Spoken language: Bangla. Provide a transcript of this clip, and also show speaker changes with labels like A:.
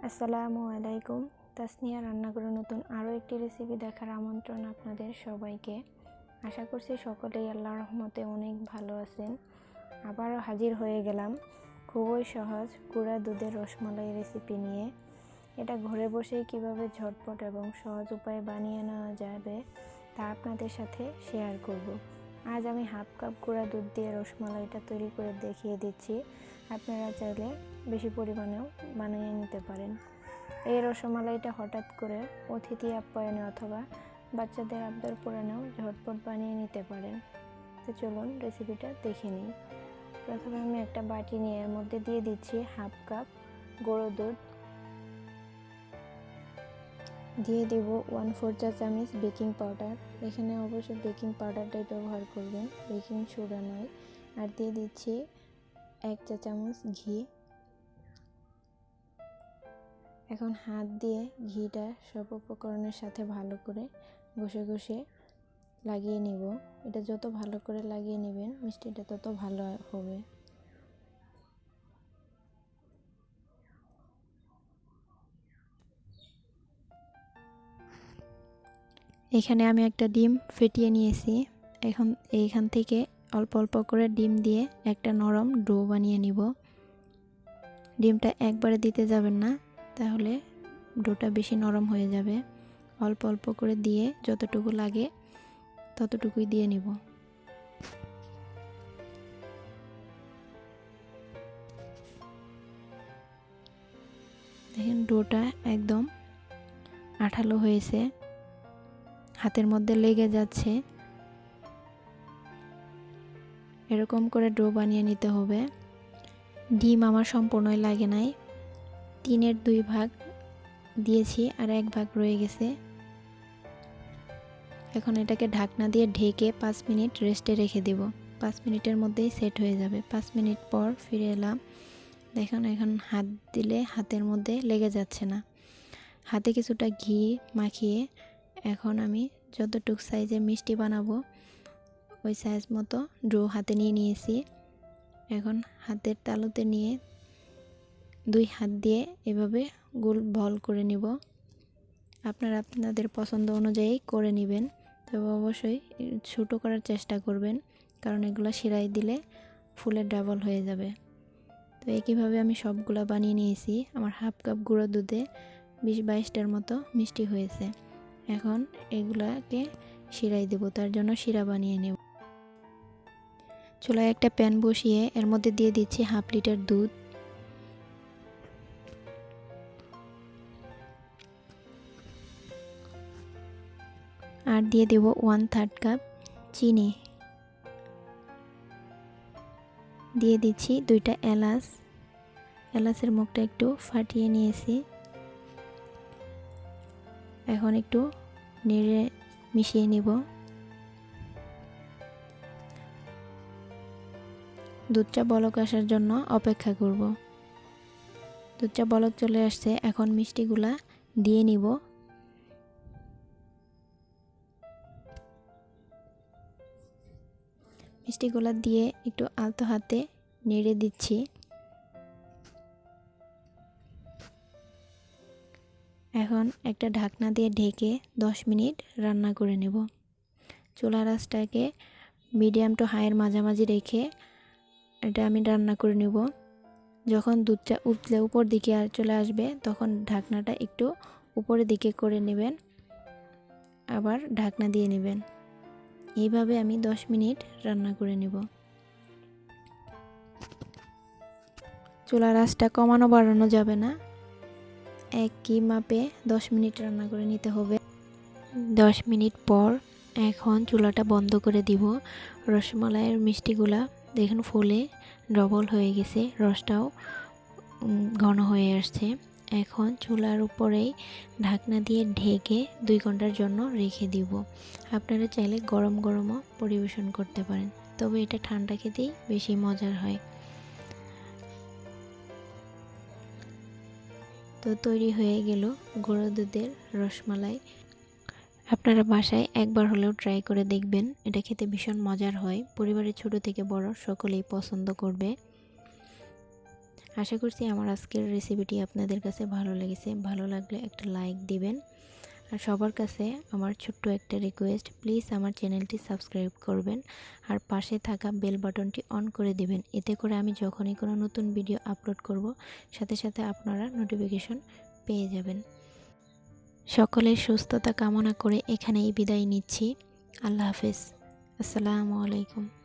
A: আসসালামু আলাইকুম। তাসনিয়ার রান্নাঘরে নতুন আরও একটি রেসিপি দেখার আমন্ত্রণ আপনাদের সবাইকে। আশা করছি সকলেই আল্লাহর রহমতে অনেক ভালো আছেন। আবারও হাজির হয়ে গেলাম খুবই সহজ গুঁড়া দুধের রসমালাই রেসিপি নিয়ে। এটা ঘরে বসেই কিভাবে ঝটপট এবং সহজ উপায়ে বানিয়ে নেওয়া যাবে তা আপনাদের সাথে শেয়ার করব। আজ আমি হাফ কাপ গুঁড়া দুধ দিয়ে রসমালাইটা তৈরি করে দেখিয়ে দিচ্ছি। আপনারা চাইলে বেশি পরিমাণেও বানিয়ে নিতে পারেন। এই রসমালাইটা হঠাৎ করে অতিথি আপ্যায়নে অথবা বাচ্চাদের আবদার পূরণেও ঝটপট বানিয়ে নিতে পারেন। তো চলুন রেসিপিটা দেখে নিই। প্রথমে আমি একটা বাটি নিয়ে এর মধ্যে দিয়ে দিচ্ছি হাফ কাপ গুঁড়ো দুধ, দিয়ে দেব 1/4 চা চামচ বেকিং পাউডার। এখানে অবশ্যই বেকিং পাউডারটাই ব্যবহার করবেন, বেকিং সোডা নয়। আর দিয়ে দিচ্ছি 1 চা চামচ ঘি। এখন হাত দিয়ে ঘিটা সব উপকরণের সাথে ভালো করে ঘষে ঘষে লাগিয়ে নিব। এটা যত ভালো করে লাগিয়ে নেবেন মিষ্টিটা তত ভালো হবে। এখানে আমি একটা ডিম ফেটিয়ে নিয়েছি। এখন এইখান থেকে অল্প অল্প করে ডিম দিয়ে একটা নরম ডো বানিয়ে নিব। ডিমটা একবারে দিতে যাবেন না, তাহলে ডোটা বেশি নরম হয়ে যাবে। অল্প অল্প করে দিয়ে যতটুকু লাগে ততটুকুই দিয়ে নিব। দেখেন ডোটা একদম আঠালো হয়েছে, হাতের মধ্যে লেগে যাচ্ছে। এরকম করে ডো বানিয়ে নিতে হবে। ডিম আমার সম্পূর্ণই লাগে নাই, 3/2 ভাগ দিয়েছি আর 1 ভাগ রয়ে গেছে। এখন এটাকে ঢাকনা দিয়ে ঢেকে 5 মিনিট রেস্টে রেখে দেব। 5 মিনিটের মধ্যেই সেট হয়ে যাবে। 5 মিনিট পর ফিরে এলাম। দেখুন এখন হাত দিলে হাতের মধ্যে লেগে যাচ্ছে না। হাতে কিছুটা ঘি মাখিয়ে এখন আমি যতটুক সাইজে মিষ্টি বানাবো ওই সাইজ মতো ডো হাতে নিয়ে নিয়েছি। এখন হাতের তালুতে নিয়ে 2 হাত দিয়ে এভাবে গোল বল করে নিব। আপনারা আপনাদের পছন্দ অনুযায়ী করে নেবেন, তবে অবশ্যই ছোট করার চেষ্টা করবেন, কারণ এগুলো শিরায় দিলে ফুলের ডাবল হয়ে যাবে। তো একইভাবে আমি সবগুলা বানিয়ে নিয়েছি। আমার হাফ কাপ গুঁড়ো দুধে 20-22টার মতো মিষ্টি হয়েছে। এখন এগুলাকে শিরায় দেব, তার জন্য শিরা বানিয়ে নেব। চুলায় একটা প্যান বসিয়ে এর মধ্যে দিয়ে দিচ্ছি হাফ লিটার দুধ। আর দিয়ে দেব 1/3 কাপ চিনি। দিয়ে দিচ্ছি 2টা এলাচ। এলাচের মুখটা একটু ফাটিয়ে নিয়েছি। এখন একটু নেড়ে মিশিয়ে নিব। দুধটা বলক আসার জন্য অপেক্ষা করব। দুধটা বলক চলে আসছে, এখন মিষ্টিগুলা দিয়ে নিব। মিষ্টিগুলা দিয়ে একটু আলতো হাতে নেড়ে দিচ্ছি। এখন একটা ঢাকনা দিয়ে ঢেকে 10 মিনিট রান্না করে নেব। চুলার আঁচটাকে মিডিয়াম টু হাইয়ের মাঝামাঝি রেখে এটা আমি রান্না করে নেব। যখন দুধটা উতলে উপর দিকে আর চলে আসবে তখন ঢাকনাটা একটু উপরের দিকে করে নেবেন, আবার ঢাকনা দিয়ে নেবেন। এইভাবে আমি 10 মিনিট রান্না করে নেব। চুলার আঁচটা কমানো বাড়ানো যাবে না, একই মাপে 10 মিনিট রান্না করে নিতে হবে। 10 মিনিট পর এখন চুলাটা বন্ধ করে দিব। রসমালাইয়ের মিষ্টিগুলা দেখুন ফুলে ডবল হয়ে গেছে, রসটাও ঘন হয়ে আসছে। এখন চুলার উপরেই ঢাকনা দিয়ে ঢেকে 2 ঘন্টার জন্য রেখে দিব। আপনারা চাইলে গরম গরমও পরিবেশন করতে পারেন, তবে এটা ঠান্ডা খেতেই বেশি মজার হয়। তো তৈরি হয়ে গেল গুঁড়ো দুধের রসমালাই। আপনারা বাসায় একবার হলেও ট্রাই করে দেখবেন, এটা খেতে ভীষণ মজার হয়। পরিবারের ছোট থেকে বড় সকলেই পছন্দ করবে। আশা করছি আমার আজকের রেসিপিটি আপনাদের কাছে ভালো লেগেছে। ভালো লাগলে একটা লাইক দিবেন। আর সবার কাছে আমার ছোট্ট একটা রিকোয়েস্ট, প্লিজ আমার চ্যানেলটি সাবস্ক্রাইব করবেন আর পাশে থাকা বেল বাটনটি অন করে দিবেন। এতে করে আমি যখনই কোনো নতুন ভিডিও আপলোড করব, সাথে সাথে আপনারা নোটিফিকেশন পেয়ে যাবেন। সকলের সুস্থতা কামনা করে এখানেই বিদায় নিচ্ছি। আল্লাহ হাফেজ। আসসালামু আলাইকুম।